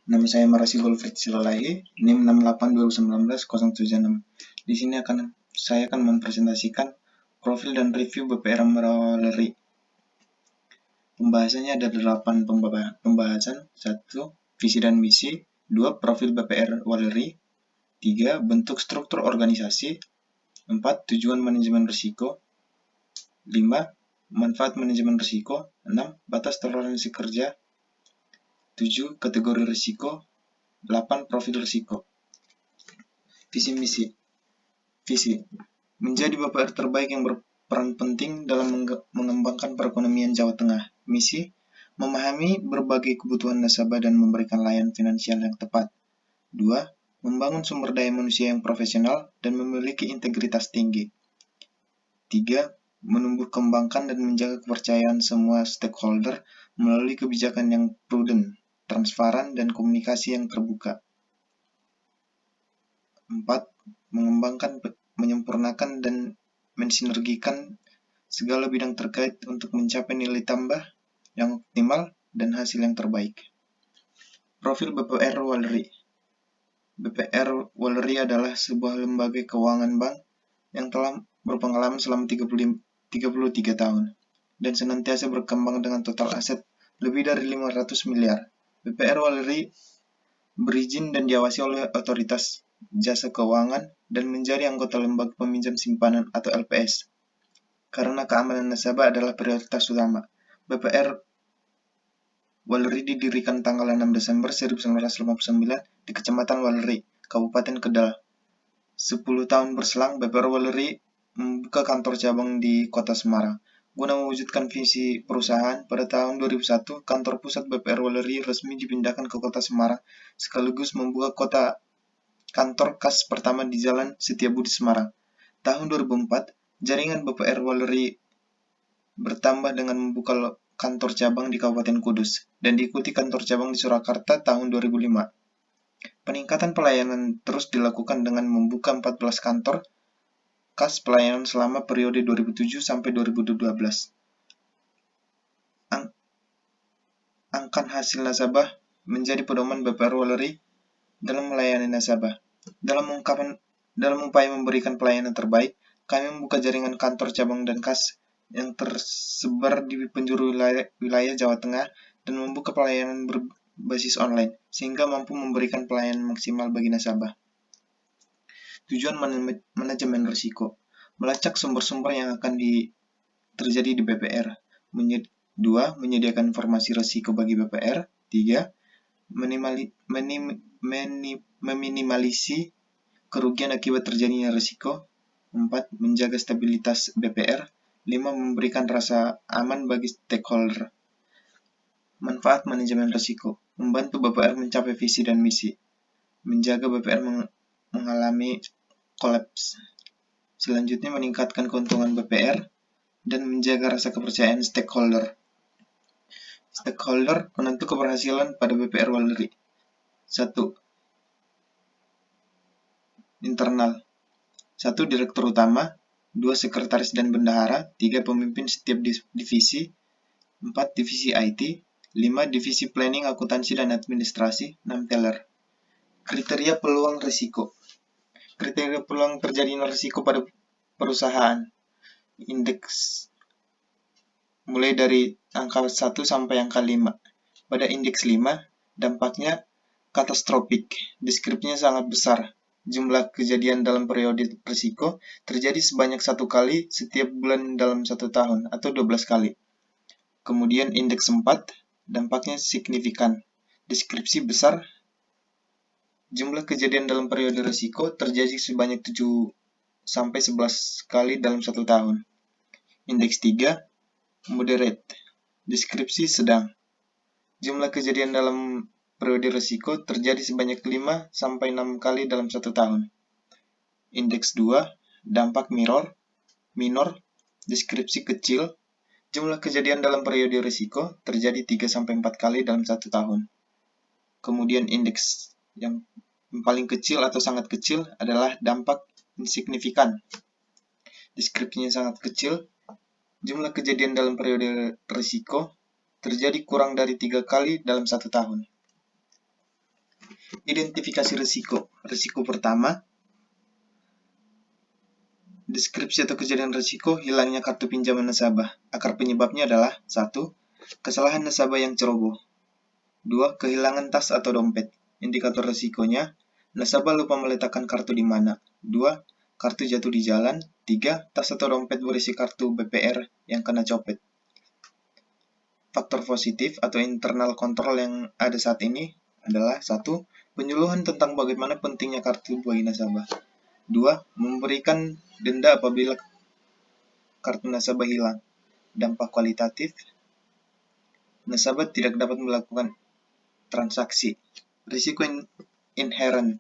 Nama saya Marasi Golfred Silalahi, NIM 682019-076. Di sini saya akan mempresentasikan profil dan review BPR Waleri. Pembahasannya ada 8 pembahasan. 1. Visi dan misi. 2. Profil BPR Waleri. 3. Bentuk struktur organisasi. 4. Tujuan manajemen risiko. 5. Manfaat manajemen risiko. 6. Batas toleransi kerja. 7. Kategori risiko. 8. Profil risiko. Visi misi. Visi. Menjadi BPR terbaik yang berperan penting dalam mengembangkan perekonomian Jawa Tengah. Misi. Memahami berbagai kebutuhan nasabah dan memberikan layanan finansial yang tepat. 2. Membangun sumber daya manusia yang profesional dan memiliki integritas tinggi. 3. Menumbuh kembangkan dan menjaga kepercayaan semua stakeholder melalui kebijakan yang prudent, transparan, dan komunikasi yang terbuka. 4. Mengembangkan, menyempurnakan, dan mensinergikan segala bidang terkait untuk mencapai nilai tambah yang optimal dan hasil yang terbaik. Profil BPR Waleri. BPR Waleri adalah sebuah lembaga keuangan bank yang telah berpengalaman selama 33 tahun dan senantiasa berkembang dengan total aset lebih dari 500 miliar. BPR Waleri berizin dan diawasi oleh otoritas jasa keuangan dan menjadi anggota lembaga peminjam simpanan atau LPS. Karena keamanan nasabah adalah prioritas utama, BPR Waleri didirikan tanggal 6 Desember 1959 di Kecamatan Waleri, Kabupaten Kedal. 10 tahun berselang, BPR Waleri membuka kantor cabang di Kota Semarang. Guna mewujudkan visi perusahaan, pada tahun 2001, kantor pusat BPR Waleri resmi dipindahkan ke Kota Semarang, sekaligus membuka kantor kas pertama di Jalan Setiabudi Semarang. Tahun 2004, jaringan BPR Waleri bertambah dengan membuka kantor cabang di Kabupaten Kudus dan diikuti kantor cabang di Surakarta tahun 2005. Peningkatan pelayanan terus dilakukan dengan membuka 14 kantor kas pelayanan selama periode 2007 sampai 2012. Angkat hasil nasabah menjadi pedoman BPR Waleri dalam melayani nasabah. Dalam upaya memberikan pelayanan terbaik, kami membuka jaringan kantor cabang dan kas yang tersebar di penjuru wilayah Jawa Tengah dan membuka pelayanan berbasis online, sehingga mampu memberikan pelayanan maksimal bagi nasabah. Tujuan manajemen risiko. Melacak sumber-sumber yang akan terjadi di BPR. 2. Menyediakan informasi risiko bagi BPR. 3. Meminimalisasi kerugian akibat terjadinya risiko. 4. Menjaga stabilitas BPR. 5. Memberikan rasa aman bagi stakeholder. Manfaat manajemen risiko. Membantu BPR mencapai visi dan misi. Menjaga BPR mengalami kolaps. Selanjutnya, meningkatkan keuntungan BPR dan menjaga rasa kepercayaan stakeholder. Stakeholder penentu keberhasilan pada BPR Waleri. 1. Internal. 1. Direktur utama. 2. Sekretaris dan bendahara. 3. Pemimpin setiap divisi. 4. Divisi IT. 5. Divisi planning, akuntansi, dan administrasi. 6. Teller. Kriteria peluang risiko. Kriteria peluang terjadinya risiko pada perusahaan. Indeks mulai dari angka 1 sampai angka 5. Pada indeks 5, dampaknya katastrofik. Deskripsinya sangat besar. Jumlah kejadian dalam periode risiko terjadi sebanyak 1 kali setiap bulan dalam 1 tahun atau 12 kali. Kemudian indeks 4, dampaknya signifikan. Deskripsi besar. Jumlah kejadian dalam periode risiko terjadi sebanyak 7 sampai 11 kali dalam 1 tahun. Indeks 3, moderate. Deskripsi sedang. Jumlah kejadian dalam periode risiko terjadi sebanyak 5 sampai 6 kali dalam 1 tahun. Indeks 2, dampak minor. Deskripsi kecil. Jumlah kejadian dalam periode risiko terjadi 3 sampai 4 kali dalam 1 tahun. Kemudian indeks yang paling kecil atau sangat kecil adalah dampak insignifikan. Deskripsinya sangat kecil. Jumlah kejadian dalam periode risiko terjadi kurang dari 3 kali dalam 1 tahun. Identifikasi risiko. Risiko pertama, deskripsi atau kejadian risiko hilangnya kartu pinjaman nasabah. Akar penyebabnya adalah 1. Kesalahan nasabah yang ceroboh. 2. Kehilangan tas atau dompet. Indikator risikonya, nasabah lupa meletakkan kartu di mana. 2. Kartu jatuh di jalan. 3. Tas atau dompet berisi kartu BPR yang kena copet. Faktor positif atau internal control yang ada saat ini adalah 1. Penyuluhan tentang bagaimana pentingnya kartu bagi nasabah. 2. Memberikan denda apabila kartu nasabah hilang. Dampak kualitatif, nasabah tidak dapat melakukan transaksi. Risiko inherent,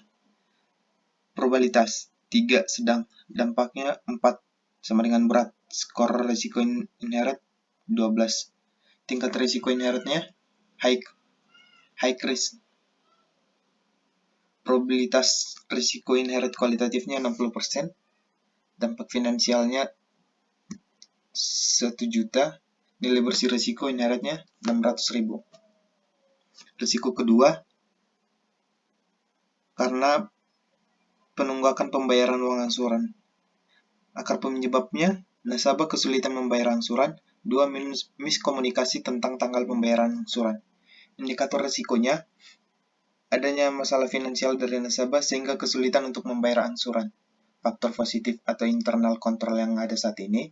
probabilitas 3 sedang, dampaknya 4 sama dengan berat. Skor risiko inherent 12. Tingkat risiko inherentnya high risk. Probabilitas risiko inherent kualitatifnya 60%. Dampak finansialnya 1 juta. Nilai bersih risiko inherentnya 600.000. Risiko kedua, karena penunggakan pembayaran uang angsuran. Akar penyebabnya, nasabah kesulitan membayar angsuran. 2. Miskomunikasi tentang tanggal pembayaran angsuran. Indikator risikonya, adanya masalah finansial dari nasabah sehingga kesulitan untuk membayar angsuran. Faktor positif atau internal control yang ada saat ini,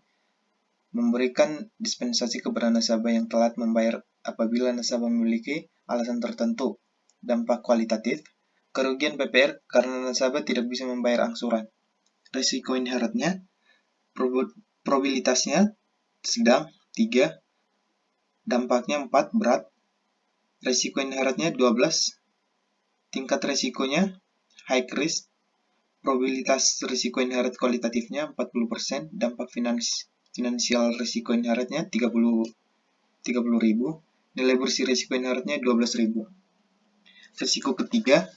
memberikan dispensasi kepada nasabah yang telat membayar apabila nasabah memiliki alasan tertentu. Dampak kualitatif, kerugian BPR karena nasabah tidak bisa membayar angsuran. Risiko inherentnya, probabilitasnya sedang 3, dampaknya 4 berat. Risiko inherentnya 12, tingkat risikonya high risk. Probabilitas risiko inherent kualitatifnya 40%, dampak finansial risiko inherentnya 30.000, nilai bersih risiko inherentnya 12.000. Risiko ketiga,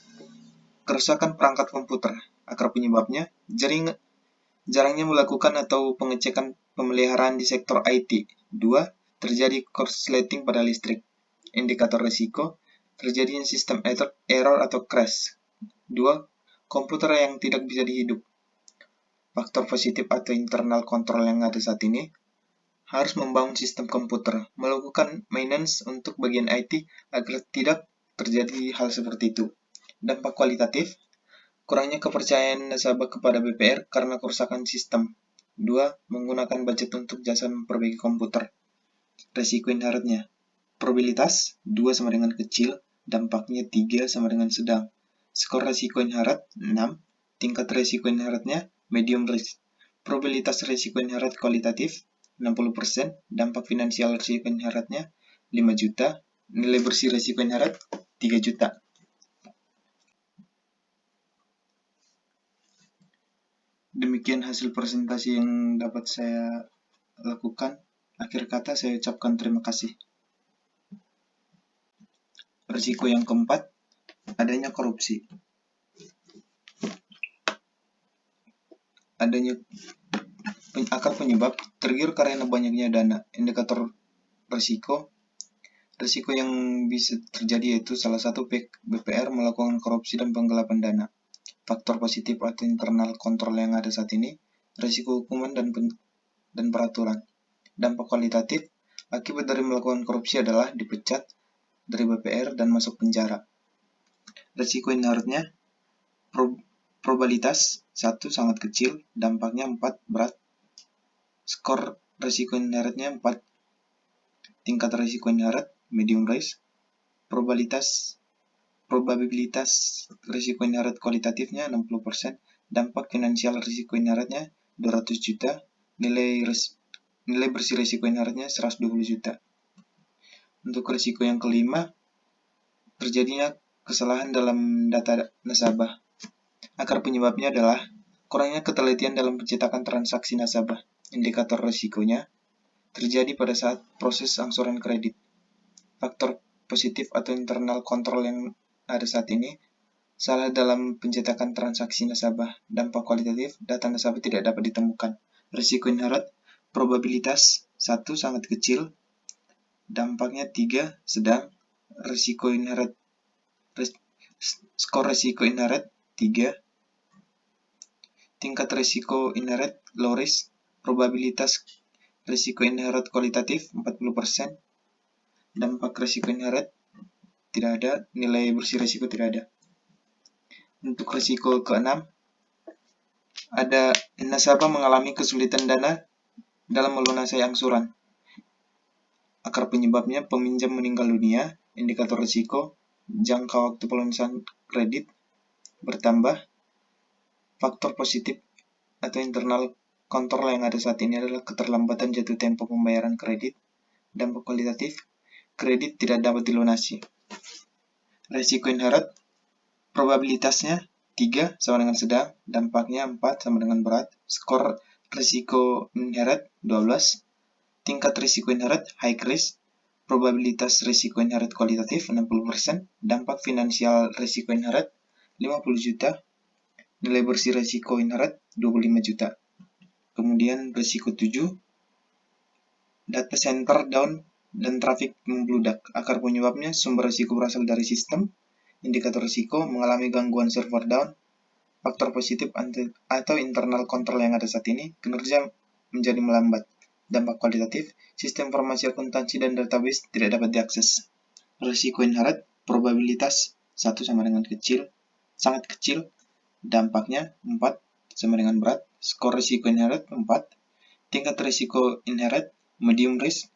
kerusakan perangkat komputer. Akar penyebabnya, jarangnya melakukan atau pengecekan pemeliharaan di sektor IT. 2. Terjadi korsleting pada listrik. Indikator risiko, terjadinya sistem error atau crash. 2. Komputer yang tidak bisa dihidup. Faktor positif atau internal control yang ada saat ini, harus membangun sistem komputer, melakukan maintenance untuk bagian IT agar tidak terjadi hal seperti itu. Dampak kualitatif, kurangnya kepercayaan nasabah kepada BPR karena kerusakan sistem. 2. Menggunakan budget untuk jasa memperbaiki komputer. Risiko inherentnya, probabilitas 2 sama dengan kecil, dampaknya 3 sama dengan sedang. Skor risiko inherent 6, tingkat risiko inherentnya medium risk. Probabilitas risiko inherent kualitatif 60%, dampak finansial risiko inherentnya 5 juta, nilai bersih risiko inherent 3 juta. Demikian hasil presentasi yang dapat saya lakukan. Akhir kata saya ucapkan terima kasih. Risiko yang keempat, adanya korupsi. Adanya akar penyebab tergiur karena banyaknya dana. Indikator risiko yang bisa terjadi yaitu salah satu BPR melakukan korupsi dan penggelapan dana. Faktor positif atau internal control yang ada saat ini, risiko hukuman dan peraturan. Dampak kualitatif, akibat dari melakukan korupsi adalah dipecat dari BPR dan masuk penjara. Risiko inherentnya, probabilitas 1 sangat kecil, dampaknya 4 berat. Skor risiko inherentnya 4, tingkat risiko inherent medium risk. Probabilitas risiko inherent kualitatifnya 60%, dampak finansial risiko inherentnya 200 juta, nilai bersih risiko inherentnya 120 juta. Untuk risiko yang kelima, terjadinya kesalahan dalam data nasabah. Akar penyebabnya adalah kurangnya ketelitian dalam pencetakan transaksi nasabah. Indikator risikonya terjadi pada saat proses angsuran kredit. Faktor positif atau internal control yang ada saat ini, salah dalam pencetakan transaksi nasabah. Dampak kualitatif, data nasabah tidak dapat ditemukan. Risiko inherent, probabilitas 1 sangat kecil, dampaknya 3 sedang. Risiko inherent skor risiko inherit 3, tingkat risiko inherit low risk, probabilitas risiko inherit kualitatif 40%, dampak risiko inherit tidak ada, nilai bersih risiko tidak ada. Untuk risiko ke-6, ada nasabah mengalami kesulitan dana dalam melunasi angsuran. Akar penyebabnya peminjam meninggal dunia, indikator risiko, jangka waktu pelunasan kredit bertambah. Faktor positif atau internal kontrol yang ada saat ini adalah keterlambatan jatuh tempo pembayaran kredit. Dampak kualitatif, kredit tidak dapat dilunasi. Risiko inherit, probabilitasnya 3 sama dengan sedang, dampaknya 4 sama dengan berat. Skor risiko inherit 12, tingkat risiko inherit high risk, probabilitas risiko inherit kualitatif 60%, dampak finansial risiko inherit 50 juta, nilai bersih risiko inherit 25 juta. Kemudian risiko 7, data center down dan traffic membludak. Akar penyebabnya sumber risiko berasal dari sistem. Indikator risiko mengalami gangguan server down. Faktor positif atau internal kontrol yang ada saat ini, kinerja menjadi melambat. Dampak kualitatif, sistem informasi akuntansi dan database tidak dapat diakses. Risiko inherit, probabilitas 1 sama dengan kecil, sangat kecil. Dampaknya 4 sama dengan berat. Skor risiko inherit 4. Tingkat risiko inherit medium risk.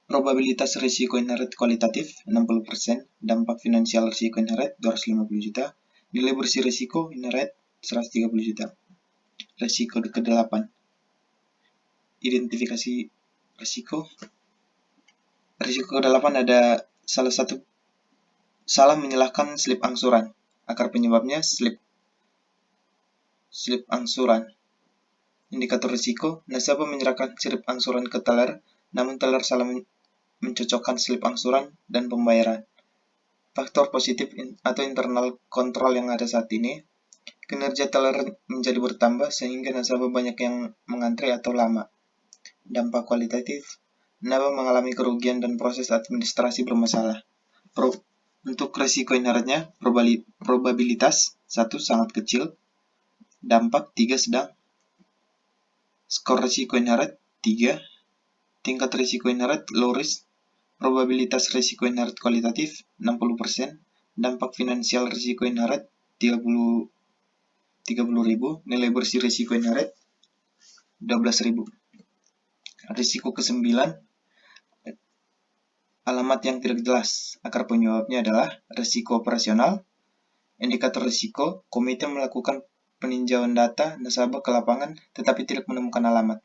Probabilitas risiko inherit kualitatif 60%. Dampak finansial risiko inherit 250 juta. Nilai bersih risiko inherit 130 juta. Risiko ke-8. Identifikasi risiko. Risiko ke-8 ada salah menyalahkan slip angsuran. Akar penyebabnya slip angsuran. Indikator risiko, nasabah menyerahkan slip angsuran ke teller, namun teller salah mencocokkan slip angsuran dan pembayaran. Faktor positif atau internal kontrol yang ada saat ini, kinerja teller menjadi bertambah sehingga nasabah banyak yang mengantri atau lama. Dampak kualitatif, nasabah mengalami kerugian dan proses administrasi bermasalah. Untuk risiko inheritnya, probabilitas 1 sangat kecil, dampak 3 sedang, skor risiko inherit 3, tingkat risiko inherit low risk, probabilitas risiko inherit kualitatif 60%, dampak finansial risiko inherit 30.000, nilai bersih risiko inherit 12.000. Risiko ke-9, alamat yang tidak jelas. Akar penyebabnya adalah risiko operasional. Indikator risiko, komite melakukan peninjauan data nasabah ke lapangan tetapi tidak menemukan alamat.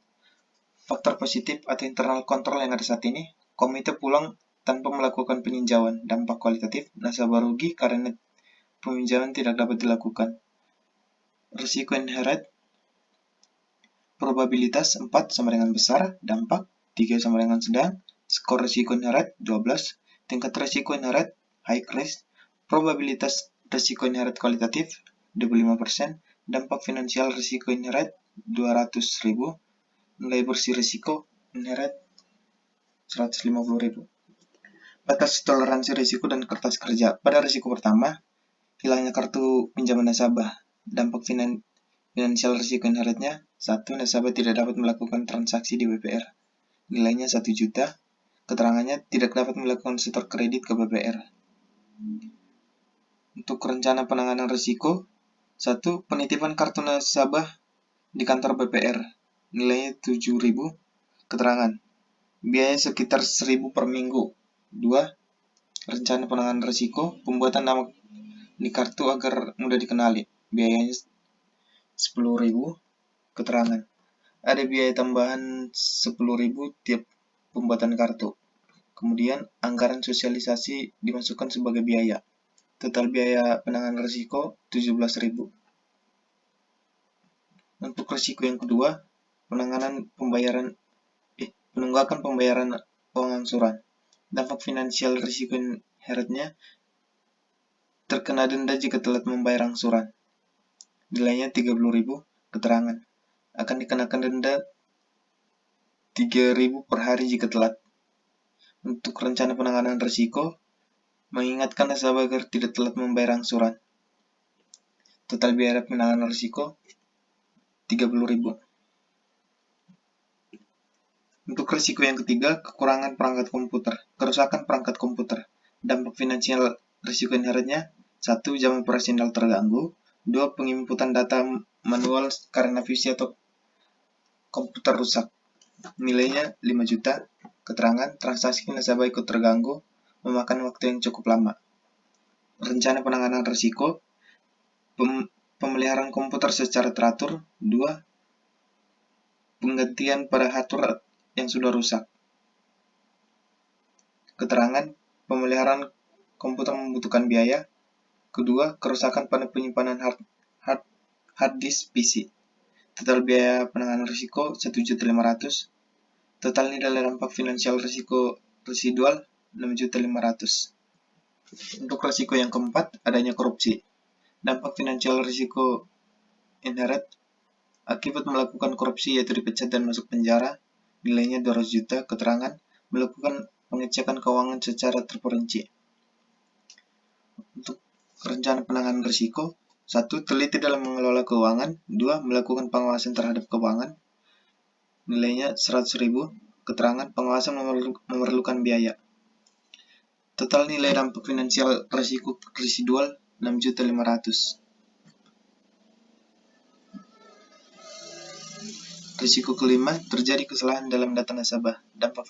Faktor positif atau internal kontrol yang ada saat ini, komite pulang tanpa melakukan peninjauan. Dampak kualitatif, nasabah rugi karena peninjauan tidak dapat dilakukan. Risiko inherit, probabilitas 4 sama dengan besar, dampak 3 sama dengan sedang, skor risiko inherit 12, tingkat risiko inherit high risk, probabilitas risiko inherit kualitatif 25%, dampak finansial risiko inherit 200.000, nilai bersih risiko inherit 150.000. Batas toleransi risiko dan kertas kerja. Pada risiko pertama, hilangnya kartu pinjaman nasabah. Dampak finansial risiko inheritnya 1. Nasabah tidak dapat melakukan transaksi di BPR. Nilainya 1 juta. Keterangannya tidak dapat melakukan setor kredit ke BPR. Untuk rencana penanganan risiko, 1. Penitipan kartu nasabah di kantor BPR. Nilainya 7.000. Keterangan. Biaya sekitar 1.000 per minggu. 2. Rencana penanganan risiko, pembuatan nama di kartu agar mudah dikenali. Biayanya 10.000. Keterangan. Ada biaya tambahan 10.000 tiap pembuatan kartu. Kemudian anggaran sosialisasi dimasukkan sebagai biaya. Total biaya penanganan risiko 17.000. Untuk risiko yang kedua, penunggakan pembayaran uang angsuran. Dampak finansial risiko inheritnya terkena denda jika telat membayar angsuran. Nilainya 30.000. Keterangan. Akan dikenakan denda 3.000 per hari jika telat. Untuk rencana penanganan risiko, mengingatkan nasabah agar tidak telat membayar angsuran. Total biaya penanganan risiko 30.000. Untuk risiko yang ketiga, kekurangan perangkat komputer, kerusakan perangkat komputer. Dampak finansial risiko inherentnya: 1. Jam operasional terganggu. 2. Penginputan data manual karena PC atau komputer rusak. Nilainya 5 juta. Keterangan: transaksi nasabah ikut terganggu, memakan waktu yang cukup lama. Rencana penanganan risiko: pemeliharaan komputer secara teratur. 2. Penggantian pada hardware yang sudah rusak. Keterangan: pemeliharaan komputer membutuhkan biaya. Kedua, kerusakan pada penyimpanan hard disk PC. Total biaya penanganan risiko 1.500.000. Total nilai dampak finansial risiko residual 6.500.000. Untuk risiko yang keempat, adanya korupsi. Dampak finansial risiko inherent akibat melakukan korupsi yaitu dipecat dan masuk penjara. Nilainya 200 juta. Keterangan: melakukan pengecekan keuangan secara terperinci. Untuk rencana penanganan risiko: 1. Teliti dalam mengelola keuangan. 2. Melakukan pengawasan terhadap keuangan. Nilainya 100.000. Keterangan: pengawasan memerlukan biaya. Total nilai dampak finansial risiko residual 6.500.000. Risiko kelima, terjadi kesalahan dalam data nasabah. Dampak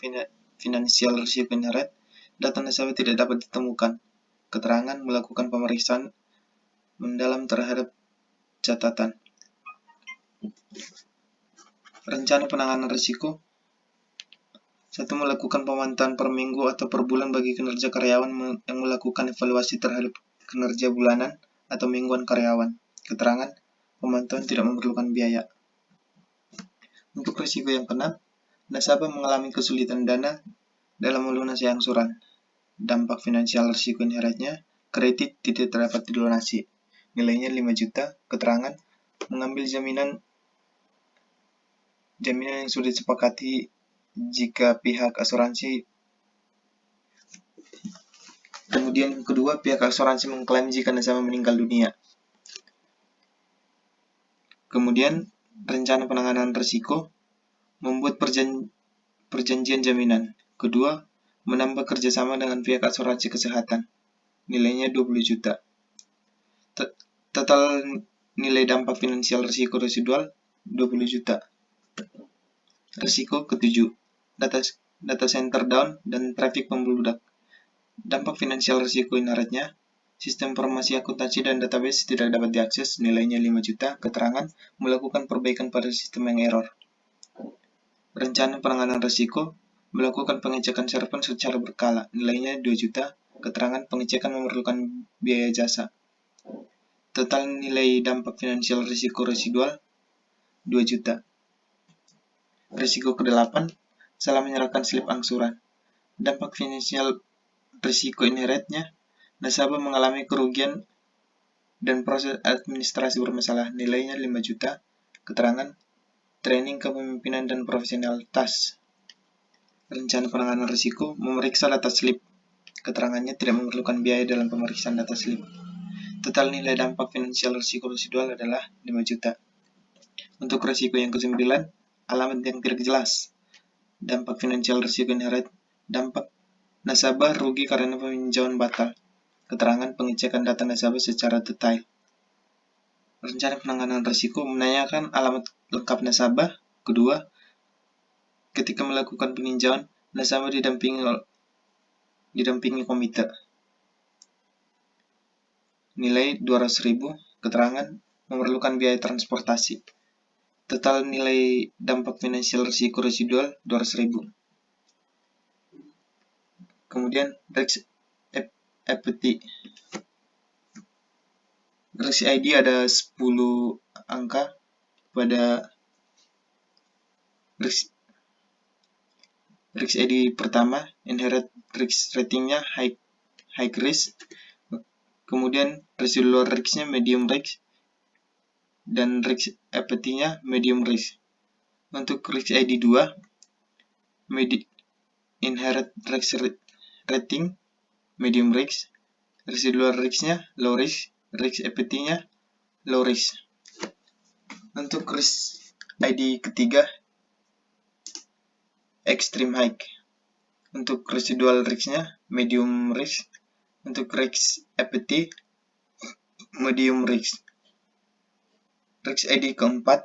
finansial risiko inherent: data nasabah tidak dapat ditemukan. Keterangan: melakukan pemeriksaan mendalam terhadap catatan. Rencana penanganan risiko: 1. Melakukan pemantauan per minggu atau per bulan bagi kinerja karyawan yang melakukan evaluasi terhadap kinerja bulanan atau mingguan karyawan. Keterangan: pemantauan tidak memerlukan biaya. Untuk risiko yang keenam, nasabah mengalami kesulitan dana dalam melunasi angsuran. Dampak finansial risiko inherentnya: kredit tidak dapat dilunasi. Nilainya 5 juta. Keterangan: mengambil jaminan yang sudah disepakati jika pihak asuransi. Kemudian kedua, pihak asuransi mengklaim jika nasabah meninggal dunia. Kemudian rencana penanganan risiko: membuat perjanjian jaminan. Kedua, menambah kerjasama dengan pihak asuransi kesehatan. Nilainya 20 juta. Total nilai dampak finansial risiko residual 20 juta. Risiko ketujuh, data center down dan traffic membludak. Dampak finansial risiko inherentnya: sistem informasi akuntansi dan database tidak dapat diakses. Nilainya 5 juta. Keterangan: melakukan perbaikan pada sistem yang error. Rencana penanganan risiko: melakukan pengecekan server secara berkala. Nilainya 2 juta. Keterangan: pengecekan memerlukan biaya jasa. Total nilai dampak finansial risiko residual 2 juta. Risiko ke-8, salah menyerahkan slip angsuran. Dampak finansial risiko inherentnya: nasabah mengalami kerugian dan proses administrasi bermasalah. Nilainya 5 juta. Keterangan: training kepemimpinan dan profesionalitas. Rencana penanganan risiko: memeriksa data slip. Keterangannya tidak memerlukan biaya dalam pemeriksaan data slip. Total nilai dampak finansial risiko residual adalah 5 juta. Untuk risiko yang ke-9, alamat yang tidak jelas. Dampak finansial risiko inherent: dampak nasabah rugi karena peminjaman batal. Keterangan: pengecekan data nasabah secara detail. Rencana penanganan risiko: menanyakan alamat lengkap nasabah. Kedua, ketika melakukan peninjauan, nasabah didampingi komite. Nilai 200.000. Keterangan: memerlukan biaya transportasi. Total nilai dampak finansial risiko residual 200.000. Kemudian risk equity. Risk ID ada 10 angka pada risk ID pertama. Inherent risk ratingnya high risk. Kemudian residual risk-nya medium risk. Dan risk equity-nya medium risk. Untuk risk ID 2, inherent risk rating medium risk. Residual risk-nya low risk, risk equity-nya low risk. Untuk risk ID ketiga, extreme high. Untuk residual risk-nya medium risk. Untuk risk equity, medium risk. Risk ID keempat,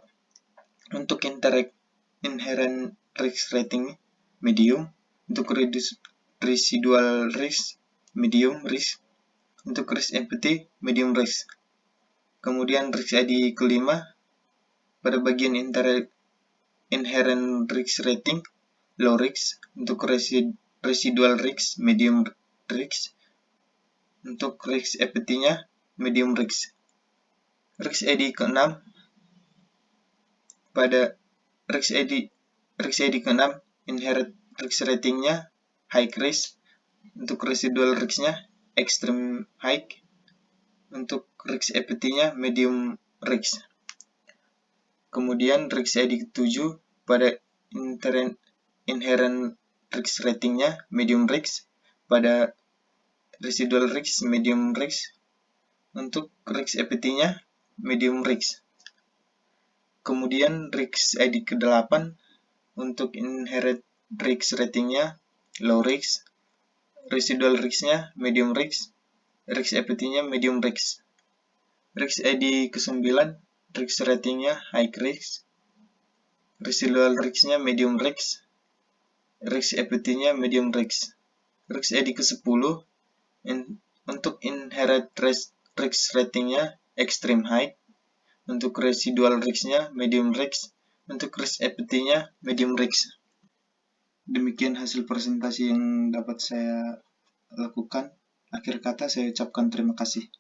untuk inherent risk rating medium. Untuk residual risk, medium risk. Untuk risk equity, medium risk. Kemudian risk ID kelima, pada bagian inherent risk rating, low risk. Untuk residual risk, medium risk. Untuk risk equity-nya, medium risk. Risk ID ke-6, pada risk ID ke-6, inherent risk rating-nya high risk. Untuk residual risk-nya extreme high. Untuk risk equity-nya medium risk. Kemudian risk ID ke-7, pada inherent risk rating-nya medium risk. Pada residual risk medium risk. Untuk risk equity-nya medium risk. Kemudian risk ID ke-8, untuk inherent risk rating-nya low risk. Residual risk-nya medium risk. Risk equity-nya medium risk. Risk ID ke-9, risk rating-nya high risk. Residual risk-nya medium risk. Risk equity-nya medium risk. Risk ID ke-10, untuk inherent risk rating-nya extreme high. Untuk residual risk-nya medium risk. Untuk risk equity-nya medium risk. Demikian hasil presentasi yang dapat saya lakukan. Akhir kata saya ucapkan terima kasih.